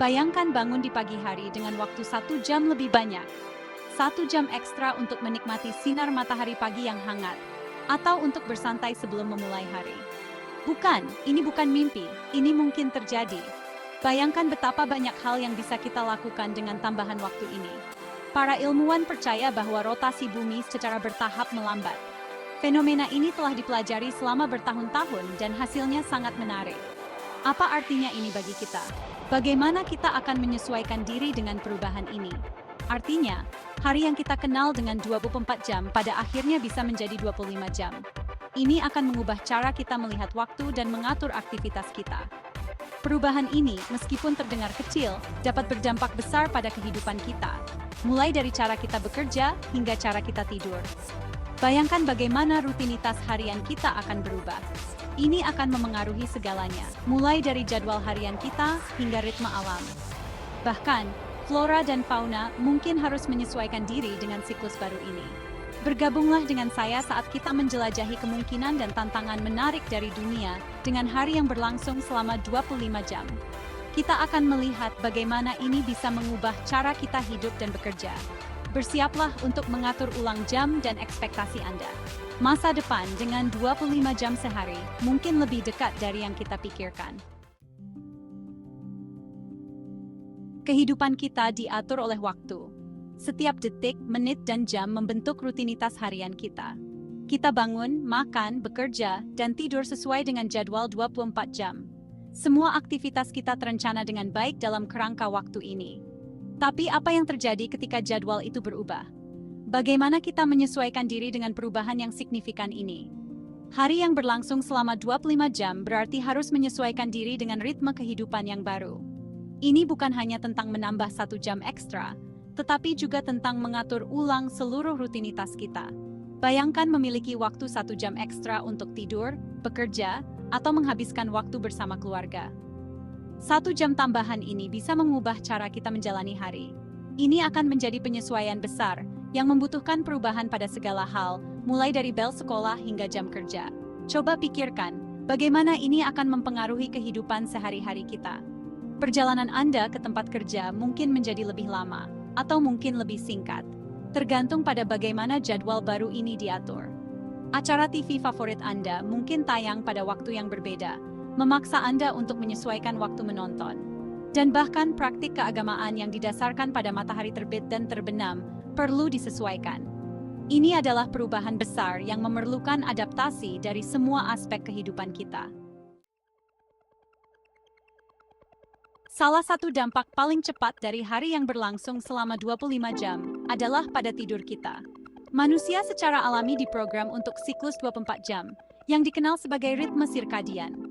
Bayangkan bangun di pagi hari dengan waktu 1 jam lebih banyak. 1 jam ekstra untuk menikmati sinar matahari pagi yang hangat. Atau untuk bersantai sebelum memulai hari. Bukan, ini bukan mimpi, ini mungkin terjadi. Bayangkan betapa banyak hal yang bisa kita lakukan dengan tambahan waktu ini. Para ilmuwan percaya bahwa rotasi bumi secara bertahap melambat. Fenomena ini telah dipelajari selama bertahun-tahun dan hasilnya sangat menarik. Apa artinya ini bagi kita? Bagaimana kita akan menyesuaikan diri dengan perubahan ini? Artinya, hari yang kita kenal dengan 24 jam pada akhirnya bisa menjadi 25 jam. Ini akan mengubah cara kita melihat waktu dan mengatur aktivitas kita. Perubahan ini, meskipun terdengar kecil, dapat berdampak besar pada kehidupan kita. Mulai dari cara kita bekerja hingga cara kita tidur. Bayangkan bagaimana rutinitas harian kita akan berubah. Ini akan memengaruhi segalanya, mulai dari jadwal harian kita hingga ritme alam. Bahkan, flora dan fauna mungkin harus menyesuaikan diri dengan siklus baru ini. Bergabunglah dengan saya saat kita menjelajahi kemungkinan dan tantangan menarik dari dunia dengan hari yang berlangsung selama 25 jam. Kita akan melihat bagaimana ini bisa mengubah cara kita hidup dan bekerja. Bersiaplah untuk mengatur ulang jam dan ekspektasi Anda. Masa depan dengan 25 jam sehari mungkin lebih dekat dari yang kita pikirkan. Kehidupan kita diatur oleh waktu. Setiap detik, menit, dan jam membentuk rutinitas harian kita. Kita bangun, makan, bekerja, dan tidur sesuai dengan jadwal 24 jam. Semua aktivitas kita terencana dengan baik dalam kerangka waktu ini. Tapi apa yang terjadi ketika jadwal itu berubah? Bagaimana kita menyesuaikan diri dengan perubahan yang signifikan ini? Hari yang berlangsung selama 25 jam berarti harus menyesuaikan diri dengan ritme kehidupan yang baru. Ini bukan hanya tentang menambah 1 jam ekstra, tetapi juga tentang mengatur ulang seluruh rutinitas kita. Bayangkan memiliki waktu 1 jam ekstra untuk tidur, bekerja, atau menghabiskan waktu bersama keluarga. 1 jam tambahan ini bisa mengubah cara kita menjalani hari. Ini akan menjadi penyesuaian besar yang membutuhkan perubahan pada segala hal, mulai dari bel sekolah hingga jam kerja. Coba pikirkan, bagaimana ini akan mempengaruhi kehidupan sehari-hari kita. Perjalanan Anda ke tempat kerja mungkin menjadi lebih lama, atau mungkin lebih singkat, tergantung pada bagaimana jadwal baru ini diatur. Acara TV favorit Anda mungkin tayang pada waktu yang berbeda, memaksa Anda untuk menyesuaikan waktu menonton. Dan bahkan praktik keagamaan yang didasarkan pada matahari terbit dan terbenam perlu disesuaikan. Ini adalah perubahan besar yang memerlukan adaptasi dari semua aspek kehidupan kita. Salah satu dampak paling cepat dari hari yang berlangsung selama 25 jam adalah pada tidur kita. Manusia secara alami diprogram untuk siklus 24 jam, yang dikenal sebagai ritme sirkadian.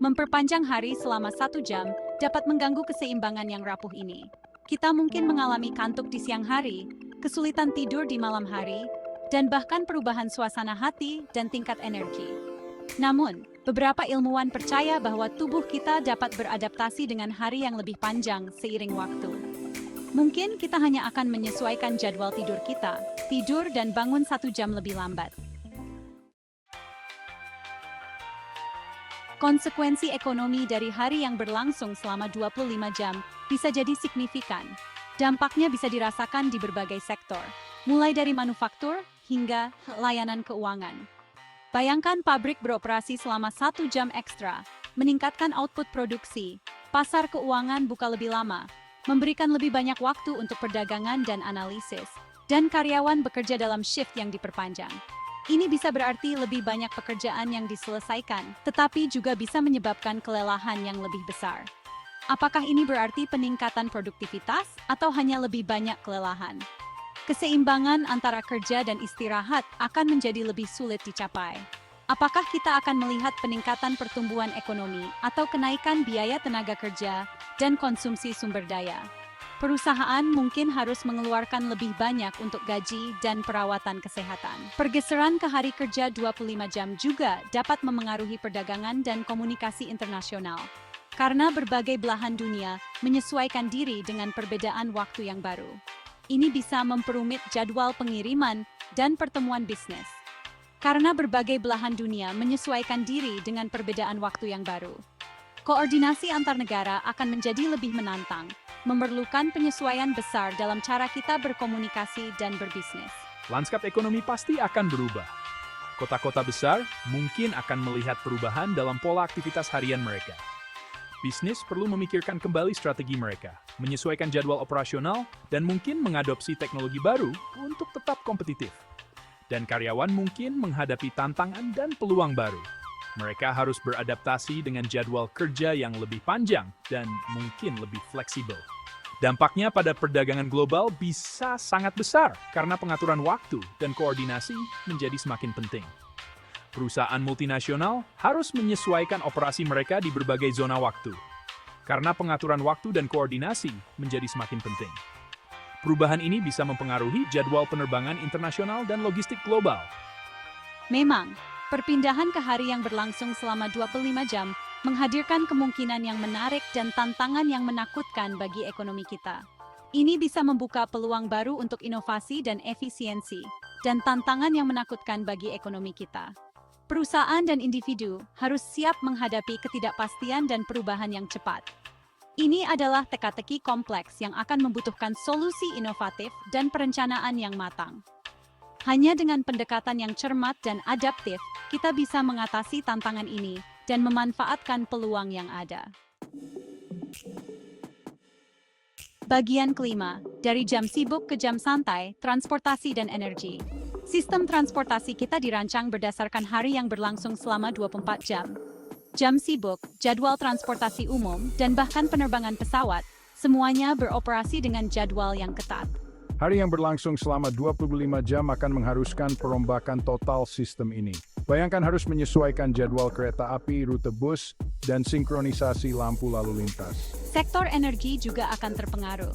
Memperpanjang hari selama 1 jam dapat mengganggu keseimbangan yang rapuh ini. Kita mungkin mengalami kantuk di siang hari, kesulitan tidur di malam hari, dan bahkan perubahan suasana hati dan tingkat energi. Namun, beberapa ilmuwan percaya bahwa tubuh kita dapat beradaptasi dengan hari yang lebih panjang seiring waktu. Mungkin kita hanya akan menyesuaikan jadwal tidur kita, tidur dan bangun 1 jam lebih lambat. Konsekuensi ekonomi dari hari yang berlangsung selama 25 jam bisa jadi signifikan. Dampaknya bisa dirasakan di berbagai sektor, mulai dari manufaktur hingga layanan keuangan. Bayangkan pabrik beroperasi selama 1 jam ekstra, meningkatkan output produksi, pasar keuangan buka lebih lama, memberikan lebih banyak waktu untuk perdagangan dan analisis, dan karyawan bekerja dalam shift yang diperpanjang. Ini bisa berarti lebih banyak pekerjaan yang diselesaikan, tetapi juga bisa menyebabkan kelelahan yang lebih besar. Apakah ini berarti peningkatan produktivitas atau hanya lebih banyak kelelahan? Keseimbangan antara kerja dan istirahat akan menjadi lebih sulit dicapai. Apakah kita akan melihat peningkatan pertumbuhan ekonomi atau kenaikan biaya tenaga kerja dan konsumsi sumber daya? Perusahaan mungkin harus mengeluarkan lebih banyak untuk gaji dan perawatan kesehatan. Pergeseran ke hari kerja 25 jam juga dapat memengaruhi perdagangan dan komunikasi internasional, karena berbagai belahan dunia menyesuaikan diri dengan perbedaan waktu yang baru. Ini bisa memperumit jadwal pengiriman dan pertemuan bisnis, karena berbagai belahan dunia menyesuaikan diri dengan perbedaan waktu yang baru. Koordinasi antar negara akan menjadi lebih menantang, memerlukan penyesuaian besar dalam cara kita berkomunikasi dan berbisnis. Lanskap ekonomi pasti akan berubah. Kota-kota besar mungkin akan melihat perubahan dalam pola aktivitas harian mereka. Bisnis perlu memikirkan kembali strategi mereka, menyesuaikan jadwal operasional, dan mungkin mengadopsi teknologi baru untuk tetap kompetitif. Dan karyawan mungkin menghadapi tantangan dan peluang baru. Mereka harus beradaptasi dengan jadwal kerja yang lebih panjang dan mungkin lebih fleksibel. Dampaknya pada perdagangan global bisa sangat besar karena pengaturan waktu dan koordinasi menjadi semakin penting. Perusahaan multinasional harus menyesuaikan operasi mereka di berbagai zona waktu, karena pengaturan waktu dan koordinasi menjadi semakin penting. Perubahan ini bisa mempengaruhi jadwal penerbangan internasional dan logistik global. Memang, perpindahan ke hari yang berlangsung selama 25 jam menghadirkan kemungkinan yang menarik dan tantangan yang menakutkan bagi ekonomi kita. Ini bisa membuka peluang baru untuk inovasi dan efisiensi, dan tantangan yang menakutkan bagi ekonomi kita. Perusahaan dan individu harus siap menghadapi ketidakpastian dan perubahan yang cepat. Ini adalah teka-teki kompleks yang akan membutuhkan solusi inovatif dan perencanaan yang matang. Hanya dengan pendekatan yang cermat dan adaptif, kita bisa mengatasi tantangan ini dan memanfaatkan peluang yang ada. Bagian kelima, dari jam sibuk ke jam santai, transportasi dan energi. Sistem transportasi kita dirancang berdasarkan hari yang berlangsung selama 24 jam. Jam sibuk, jadwal transportasi umum, dan bahkan penerbangan pesawat, semuanya beroperasi dengan jadwal yang ketat. Hari yang berlangsung selama 25 jam akan mengharuskan perombakan total sistem ini. Bayangkan harus menyesuaikan jadwal kereta api, rute bus, dan sinkronisasi lampu lalu lintas. Sektor energi juga akan terpengaruh.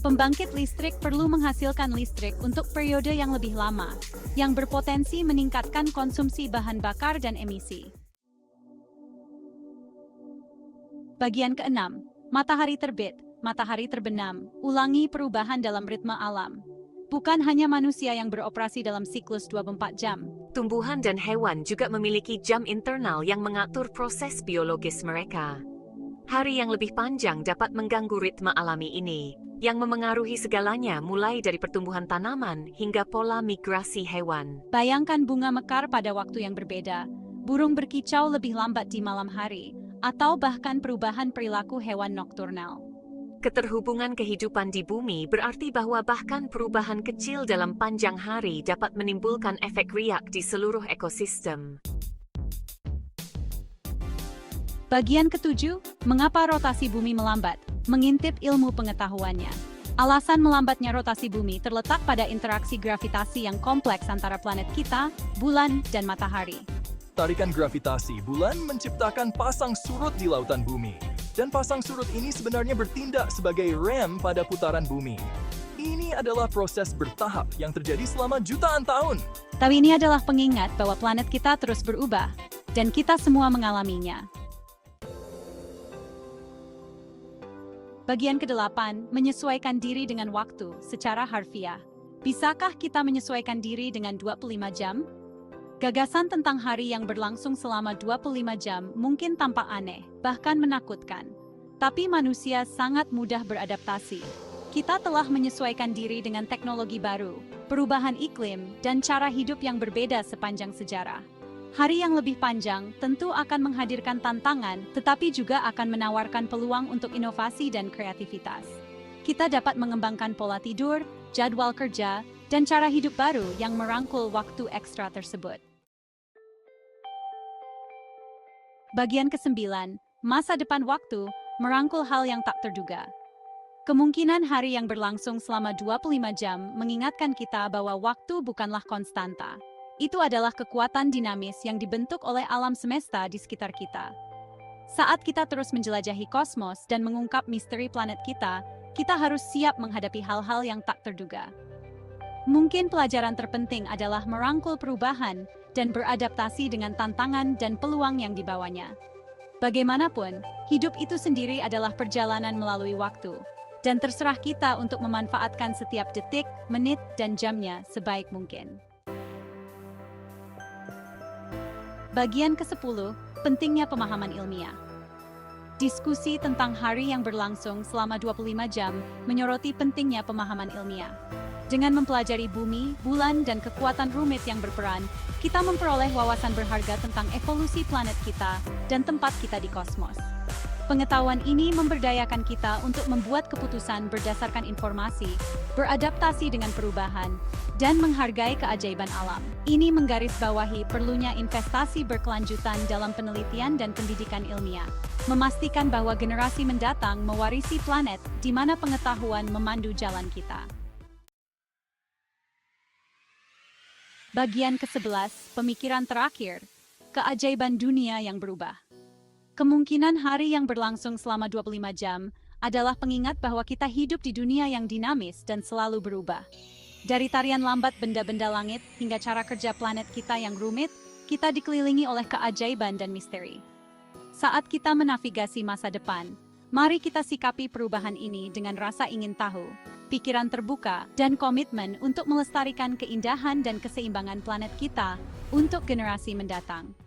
Pembangkit listrik perlu menghasilkan listrik untuk periode yang lebih lama, yang berpotensi meningkatkan konsumsi bahan bakar dan emisi. Bagian keenam, matahari terbit, matahari terbenam, ulangi perubahan dalam ritme alam. Bukan hanya manusia yang beroperasi dalam siklus 24 jam. Tumbuhan dan hewan juga memiliki jam internal yang mengatur proses biologis mereka. Hari yang lebih panjang dapat mengganggu ritme alami ini, yang memengaruhi segalanya mulai dari pertumbuhan tanaman hingga pola migrasi hewan. Bayangkan bunga mekar pada waktu yang berbeda, burung berkicau lebih lambat di malam hari, atau bahkan perubahan perilaku hewan nokturnal. Keterhubungan kehidupan di bumi berarti bahwa bahkan perubahan kecil dalam panjang hari dapat menimbulkan efek riak di seluruh ekosistem. Bagian ketujuh, mengapa rotasi bumi melambat? Mengintip ilmu pengetahuannya. Alasan melambatnya rotasi bumi terletak pada interaksi gravitasi yang kompleks antara planet kita, bulan, dan matahari. Tarikan gravitasi bulan menciptakan pasang surut di lautan bumi. Dan pasang surut ini sebenarnya bertindak sebagai rem pada putaran bumi. Ini adalah proses bertahap yang terjadi selama jutaan tahun. Tapi ini adalah pengingat bahwa planet kita terus berubah, dan kita semua mengalaminya. Bagian ke-8, menyesuaikan diri dengan waktu secara harfiah. Bisakah kita menyesuaikan diri dengan 25 jam? Gagasan tentang hari yang berlangsung selama 25 jam mungkin tampak aneh, bahkan menakutkan. Tapi manusia sangat mudah beradaptasi. Kita telah menyesuaikan diri dengan teknologi baru, perubahan iklim, dan cara hidup yang berbeda sepanjang sejarah. Hari yang lebih panjang tentu akan menghadirkan tantangan, tetapi juga akan menawarkan peluang untuk inovasi dan kreativitas. Kita dapat mengembangkan pola tidur, jadwal kerja, dan cara hidup baru yang merangkul waktu ekstra tersebut. Bagian ke-9, masa depan waktu, merangkul hal yang tak terduga. Kemungkinan hari yang berlangsung selama 25 jam mengingatkan kita bahwa waktu bukanlah konstanta. Itu adalah kekuatan dinamis yang dibentuk oleh alam semesta di sekitar kita. Saat kita terus menjelajahi kosmos dan mengungkap misteri planet kita, kita harus siap menghadapi hal-hal yang tak terduga. Mungkin pelajaran terpenting adalah merangkul perubahan dan beradaptasi dengan tantangan dan peluang yang dibawanya. Bagaimanapun, hidup itu sendiri adalah perjalanan melalui waktu, dan terserah kita untuk memanfaatkan setiap detik, menit, dan jamnya sebaik mungkin. Bagian ke-10, pentingnya pemahaman ilmiah. Diskusi tentang hari yang berlangsung selama 25 jam menyoroti pentingnya pemahaman ilmiah. Dengan mempelajari bumi, bulan, dan kekuatan rumit yang berperan, kita memperoleh wawasan berharga tentang evolusi planet kita dan tempat kita di kosmos. Pengetahuan ini memberdayakan kita untuk membuat keputusan berdasarkan informasi, beradaptasi dengan perubahan, dan menghargai keajaiban alam. Ini menggarisbawahi perlunya investasi berkelanjutan dalam penelitian dan pendidikan ilmiah, memastikan bahwa generasi mendatang mewarisi planet di mana pengetahuan memandu jalan kita. Bagian ke-11, pemikiran terakhir, keajaiban dunia yang berubah. Kemungkinan hari yang berlangsung selama 25 jam adalah pengingat bahwa kita hidup di dunia yang dinamis dan selalu berubah. Dari tarian lambat benda-benda langit hingga cara kerja planet kita yang rumit, kita dikelilingi oleh keajaiban dan misteri. Saat kita menavigasi masa depan, mari kita sikapi perubahan ini dengan rasa ingin tahu, pikiran terbuka, dan komitmen untuk melestarikan keindahan dan keseimbangan planet kita untuk generasi mendatang.